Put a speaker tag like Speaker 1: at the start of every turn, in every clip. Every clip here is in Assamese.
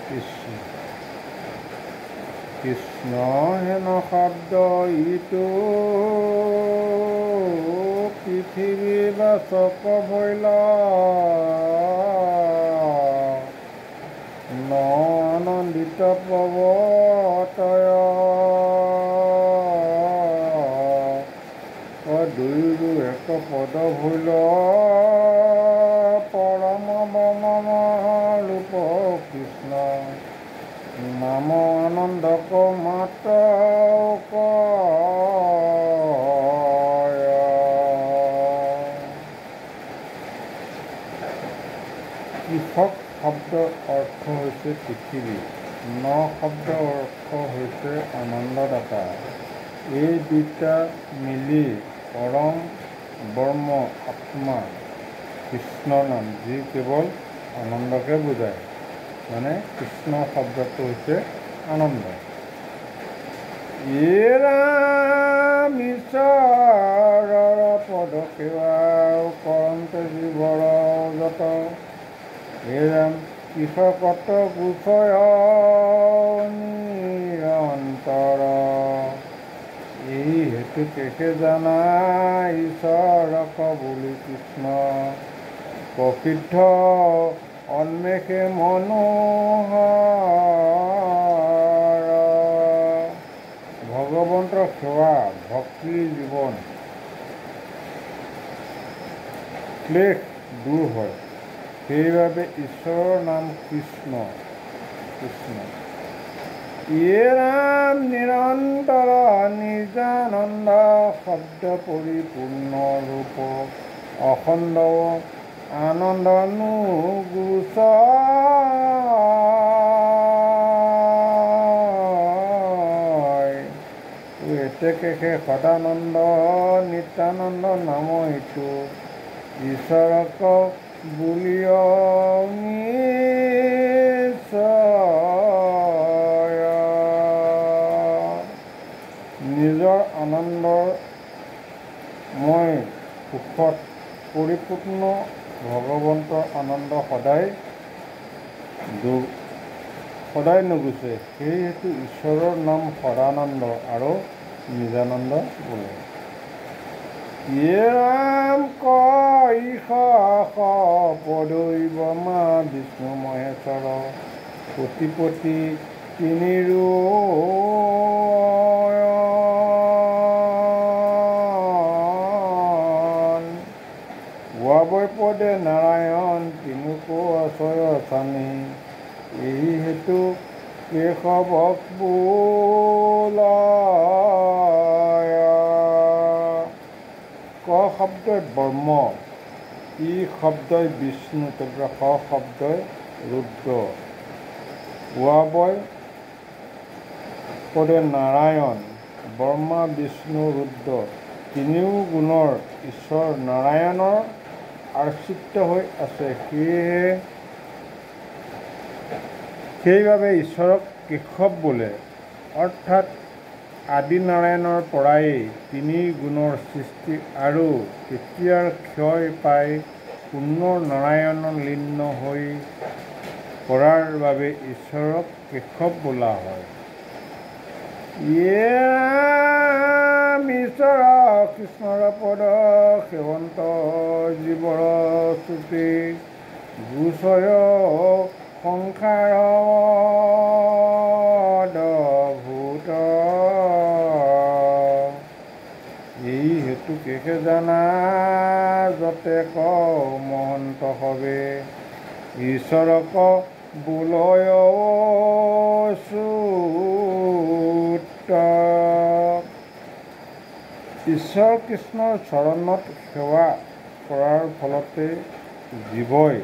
Speaker 1: কৃষ্ণ কৃষ্ণ হেন শব্দ ইটো পৃথিৱীবাচক ভৈল নন্দিত প্ৰৱতয় দুয়ো এক পদ ভৈল পৰম মম ৰূপ কৃষ্ণ নাম আনন্দক মাত্ৰ কৃষক শব্দৰ অৰ্থ হৈছে পৃথিৱী, ন শব্দৰ অৰ্থ হৈছে আনন্দদাতা। এই দুটা মিলি পৰম ব্ৰহ্ম আত্মা কৃষ্ণৰ নাম, যি কেৱল আনন্দকে বুজায়। মানে কৃষ্ণ শব্দটো হৈছে আনন্দ। ৰাম ঈশ্বৰৰ পদ সেৱা কৰন্তে জীৱৰ যত ৰাম কৃষকত গোচৰ নিৰন্তৰ এই হেতুকে জানা ঈশ্বৰক বুলি কৃষ্ণ প্ৰসিদ্ধ অন্বেষে মনোহৰ। ভগৱন্তৰ সেৱা ভক্তিৰ জীৱন ক্লেশ দূৰ হয়, সেইবাবে ঈশ্বৰৰ নাম কৃষ্ণ। কৃষ্ণ ৰাম নিৰন্তৰ নিজানন্দ শব্দ পৰিপূৰ্ণ ৰূপ অখণ্ড আনন্দ নুগুচয় এতেকে সদানন্দ নিত্যানন্দ নাম ইটো ঈশ্বৰক বুলিয় নিশ্চয়। নিজৰ আনন্দময় সুখত পৰিপূৰ্ণ ভগৱন্তৰ আনন্দ সদায় নুগুচে, সেয়েহেতু ঈশ্বৰৰ নাম সদানন্দ আৰু নিজানন্দ বোলে। ৰাম ঈশ পদৈৱ মা বিষ্ণু মহেশ্বৰ পতিপতি তিনিৰো গোৱাবৈ পদে নাৰায়ণ তিনুকো অচয় চানি এই হেতু কেশৱক বোলায়। ক শব্দই ব্ৰহ্ম, ই শব্দই বিষ্ণু, তথা স শব্দই ৰুদ্ৰ, গোৱাবৈ পদে নাৰায়ণ, ব্ৰহ্মা বিষ্ণু ৰুদ্ৰ তিনিও গুণৰ ঈশ্বৰ নাৰায়ণৰ আশ্ৰিত হৈ আছে, সেইবাবে ঈশ্বৰক কেশৱ বোলে। অৰ্থাৎ আদি নাৰায়ণৰ পৰাই তিনি গুণৰ সৃষ্টি আৰু তেতিয়াৰ ক্ষয় পাই পুনৰ নাৰায়ণ লীন হৈ পৰাৰ বাবে ঈশ্বৰক কেশৱ বোলা হয়। ঈশ্বৰ কৃষ্ণৰ পদ সেৱন্ত জীৱৰ শ্ৰুতি গোচয় সংসাৰ ভূত এই হেতুকে জানা যতে ক মহন্ত হবে ঈশ্বৰক বোলয় শ্ৰুত। ঈশ্বৰ কৃষ্ণৰ চৰণত সেৱা কৰাৰ ফলতে জীৱই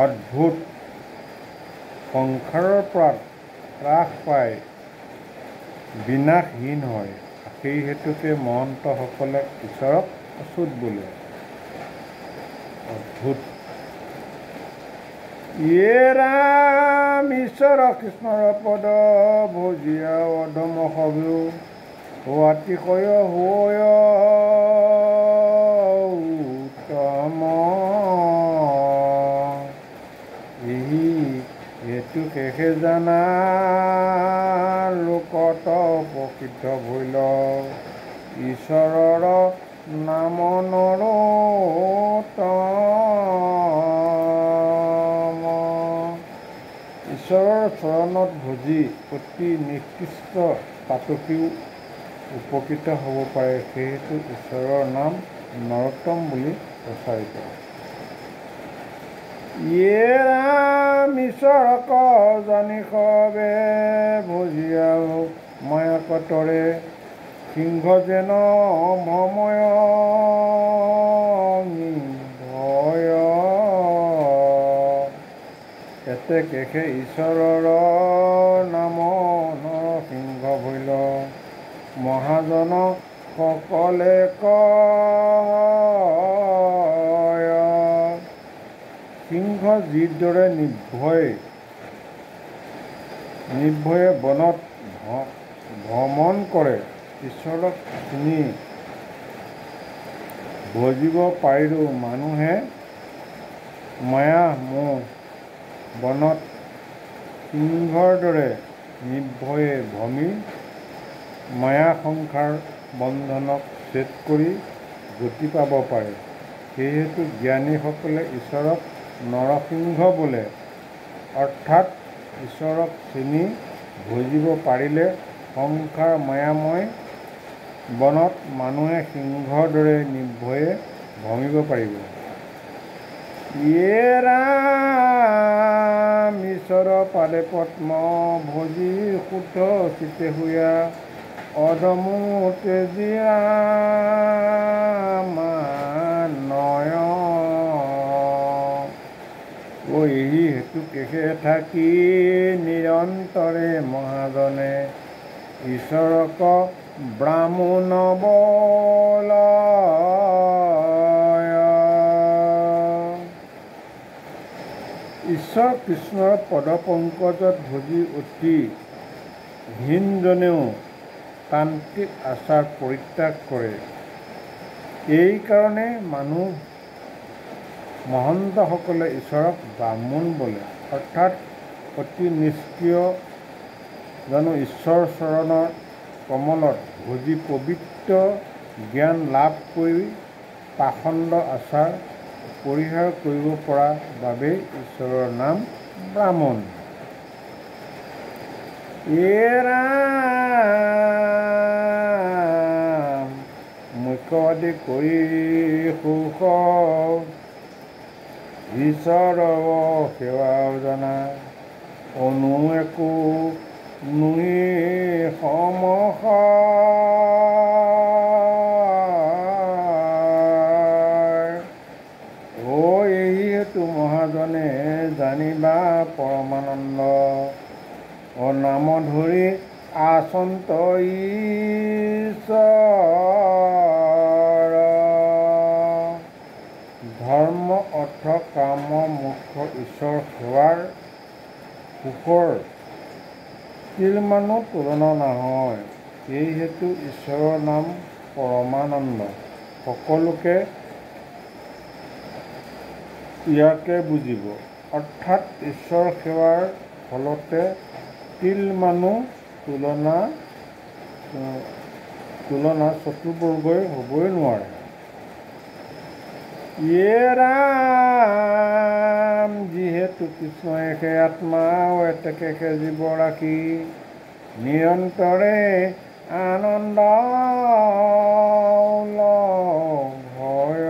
Speaker 1: অদ্ভুত সংসাৰৰ পৰা ত্ৰাস পাই বিনাশহীন হয়। সেই হেতুকে মহন্তসকলে ঈশ্বৰক অচ্যুত বোলে। অদ্ভুত ৰাম ঈশ্বৰ কৃষ্ণৰ পদ ভজিয়া অধম সবেও অতিশয় হৈ উত্তম সেইটো শেষে জানা লোকত প্ৰসিদ্ধ ভৈল ঈশ্বৰৰ নাম নৰোত্তম। ঈশ্বৰৰ চৰণত ভজি অতি নিকৃষ্ট পাতকীও উপকৃত হ'ব পাৰে, সেয়েতো ঈশ্বৰৰ নাম নৰোত্তম বুলি প্ৰচাৰিত। ইয়ে ৰাম ঈশ্বৰক জানি সবে ভজিয়া মায়াকতৰে সিংহ যেন ভময় নিৰ্ভয়। এতে কেশে ঈশ্বৰৰ নাম নৰসিংহ ভৈল মহাজন সকলে কয়। সিংহ যিদৰে নিৰ্ভয়ে বনত ভ্ৰমণ কৰে, ঈশ্বৰক চিনি ভজিব পাৰিলেও মানুহে মায়া মোহ বনত সিংহৰ দৰে নিৰ্ভয়ে ভ্ৰমি মায়া সংসাৰ বন্ধনক ছেদ কৰি গতি পাব পাৰে। সেয়েতো জ্ঞানীসকলে ঈশ্বৰক নৰসিংহ বোলে, অৰ্থাৎ ঈশ্বৰক চিনি ভজিব পাৰিলে সংসাৰ মায়াময় বনত মানুহে সিংহৰ দৰে নিৰ্ভয়ে ভ্ৰমিব পাৰিব। ইয়ে ৰাম ঈশ্বৰ পাদে পদ্ম ভজি শুদ্ধ চিতে শুয়া অধমো তেজিয়া নয়। এই হেতু কেশে থাকি নিৰন্তৰে মহাজনে ঈশ্বৰক ব্ৰাহ্মণ বলয়। ঈশ্বৰ কৃষ্ণৰ পদপংকজত ভজি অতি হীনজনেও তান্ত্ৰিক আচাৰ পৰিত্যাগ কৰে। এইকাৰণে মহন্তসকলে ঈশ্বৰক ব্ৰাহ্মণ বোলে, অৰ্থাৎ অতি নিষ্ক্ৰিয় জানো ঈশ্বৰ চৰণৰ কমলত ভজি পবিত্ৰ জ্ঞান লাভ কৰি পাখণ্ড আচাৰ পৰিহাৰ কৰিব পৰা বাবেই ঈশ্বৰৰ নাম ব্ৰাহ্মণ। ইয়ে ৰাম মুখ্যবাদী কৰি সুখ ঈশ্বৰ সেৱা জনা অনু একো নুই সমস। এই হেতু মহাজনে জানিবা পৰমানন্দ নাম ধৰি আচন্ত ঈশ্বৰ। ধৰ্ম অৰ্থ কাম মোক্ষ ঈশ্বৰ সেৱাৰ সুখৰ তিলমানো তুলনা নহয়। এই হেতু ঈশ্বৰৰ নাম পৰমানন্দ। সকলোকে ইয়াকে বুজিব, অৰ্থাৎ ঈশ্বৰ সেৱাৰ ফলতে তিলমানো তুলনা চতুৰ্বৰ্গই হ'বই নোৱাৰে। ইয়ে ৰাম যিহেতু কৃষ্ণ একে আত্মা এতেকে জীৱ ৰাখি নিৰন্তৰে আনন্দ ভয়।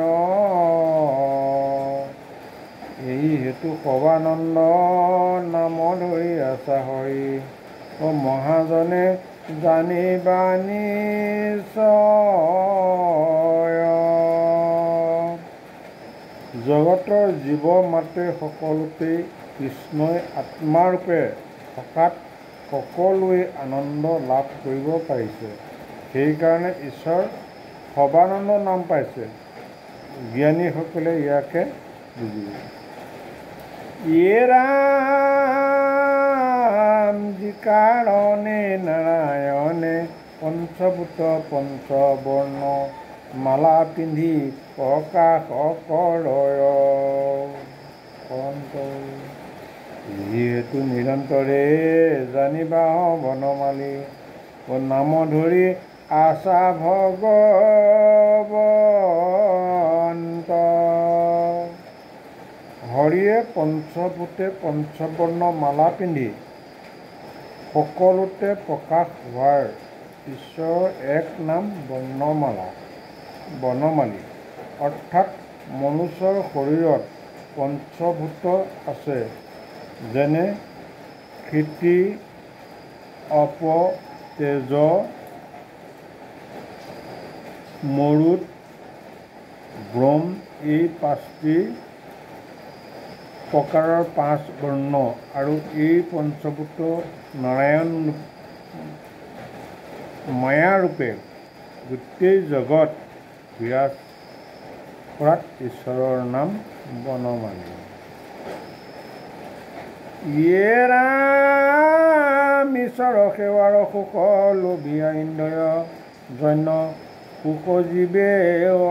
Speaker 1: এই হেতু সবানন্দ নাম ধৰি আছা হৰি মহাজনে জানিবা নিশ্চয়। জগতৰ জীৱ মাত্ৰে সকলোতেই কৃষ্ণই আত্মাৰূপে থকাত সকলোৱে আনন্দ লাভ কৰিব পাৰিছে। সেইকাৰণে ঈশ্বৰ সবানন্দ নাম পাইছে। জ্ঞানীসকলে ইয়াকে বুজিব। ইয়ে ৰাম যি কাৰণে নাৰায়ণে পঞ্চভূত পঞ্চবৰ্ণ মালা পিন্ধি প্ৰকাশ কৰয়। যিহেতু নিৰন্তৰে জানিবা বনমালী নাম ধৰি আছা ভগৱন্ত। হৰিয়ে পঞ্চভূতে পঞ্চবৰ্ণ মালা পিন্ধি সকলোতে প্ৰকাশ হোৱাৰ ঈশ্বৰৰ এক নাম বনমালী। অৰ্থাৎ মনুষ্যৰ শৰীৰত পঞ্চভূত আছে, যেনে ক্ষিতি, অপ, তেজ, মৰুত, ব্ৰহ্ম। এই 5টি প্ৰকাৰৰ 5 বৰ্ণ আৰু এই পঞ্চভূত নাৰায়ণ মায়াৰূপে গোটেই জগত বিৰাজ কৰাত ঈশ্বৰৰ নাম বনমালী। ইয়ে ৰাম ঈশ্বৰ সেৱাৰ সুখ লোভিয়া ইন্দ্ৰিয় জন্য সুখ জীৱে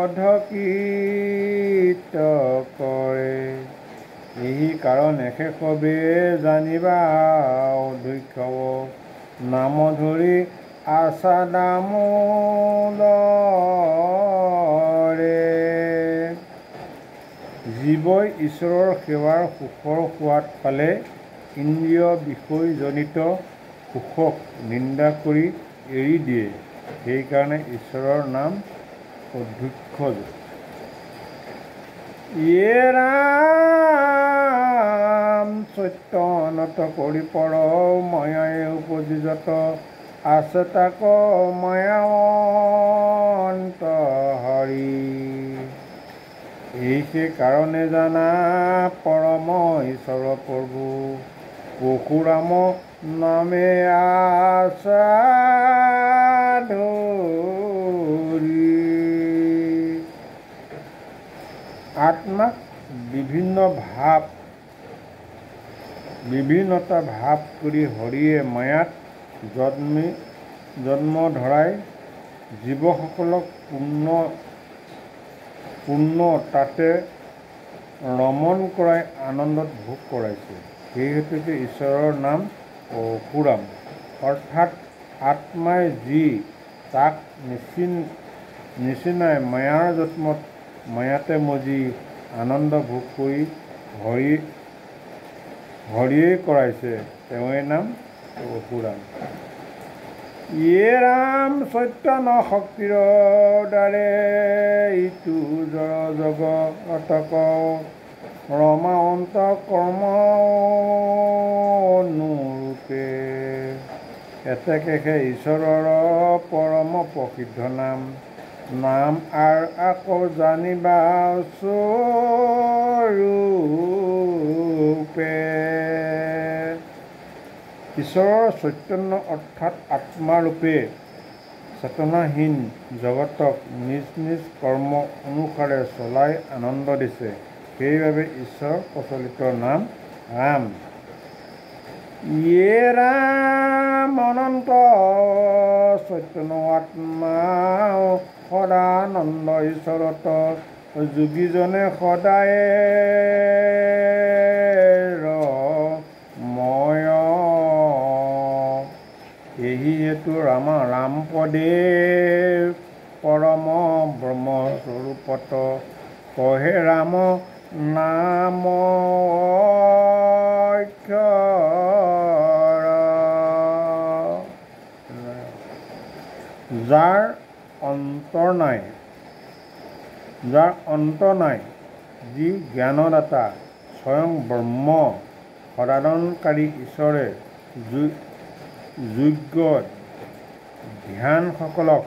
Speaker 1: অধকৃত কৰে। এই কাৰণে শেষবে জানিবা অধ্যক্ষ নাম ধৰি আছা দামোদৰে। জীৱই ঈশ্বৰৰ সেৱাৰ সুখৰ সোৱাদ পালে ইন্দ্ৰিয় বিষয়জনিত সুখক নিন্দা কৰি এৰি দিয়ে। সেইকাৰণে ঈশ্বৰৰ নাম অধ্যক্ষ। ইয়ে ৰাম সত্য অনত কৰি পৰ মায়াই উপজিত আছে তাক মায়াৱন্ত হৰি। এই কাৰণে জানা পৰম ঈশ্বৰ প্ৰভু পৰশুৰাম নামে আছা ধৰি। আত্মাক বিভিন্নতা ভাৱ কৰি হৰিয়ে মায়াত জন্ম ধৰাই জীৱসকলক পূৰ্ণ তাতে ৰমণ কৰাই আনন্দত ভোগ কৰাইছে। সেই হেতুকে ঈশ্বৰৰ নাম পৰশুৰাম। অৰ্থাৎ আত্মাই যি তাক নিচিনাই মায়াৰ জন্মত মায়াতে মজি আনন্দ ভোগ কৰি হৰিয়ে কৰাইছে, তেওঁৰে নাম পৰশুৰাম। ইয়ে ৰাম চৈতন্য শক্তিৰ দ্বাৰে ইটো জড় জগতক ৰমাৱন্ত কৰ্ম অনুৰূপে। এতেকেহে ঈশ্বৰৰ পৰম প্ৰসিদ্ধ নাম আৰু আকৌ জানিবা স্বৰূপে। ঈশ্বৰৰ চৈতন্য অৰ্থাৎ আত্মাৰূপে চেতনাহীন জগতক নিজ নিজ কৰ্ম অনুসাৰে চলাই আনন্দ দিছে। সেইবাবে ঈশ্বৰ প্ৰচলিত নাম ৰাম। ইয়ে ৰাম অনন্ত চৈতন্য আত্মা সদানন্দ ঈশ্বৰত যোগীজনে সদায় ৰময়। এই হেতু ৰাম পদে পৰম ব্ৰহ্মস্বৰূপত কহে ৰাম নাম অক্ষৰ। যাৰ অন্ত নাই, যি জ্ঞানদাতা স্বয়ং ব্ৰহ্ম সদানন্দকাৰী ঈশ্বৰে যোগ্য ধ্যানসকলক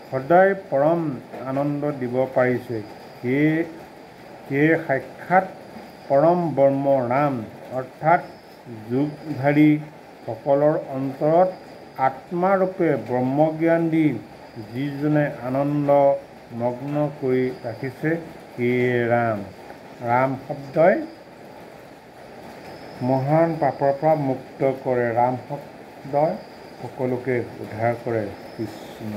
Speaker 1: সদায় পৰম আনন্দ দিব পাৰিছে। সেয়ে সাক্ষাৎ পৰম ব্ৰহ্ম ৰাম অৰ্থাৎ যোগধাৰী সকলৰ অন্তৰত আত্মাৰূপে ব্ৰহ্মজ্ঞান দি যিজনে আনন্দ মগ্ন কৰি ৰাখিছে, সেয়ে ৰাম। ৰাম শব্দই মহান পাপৰ পৰা মুক্ত কৰে। ৰাম শব্দই সকলোকে উদ্ধাৰ কৰে। কৃষ্ণ।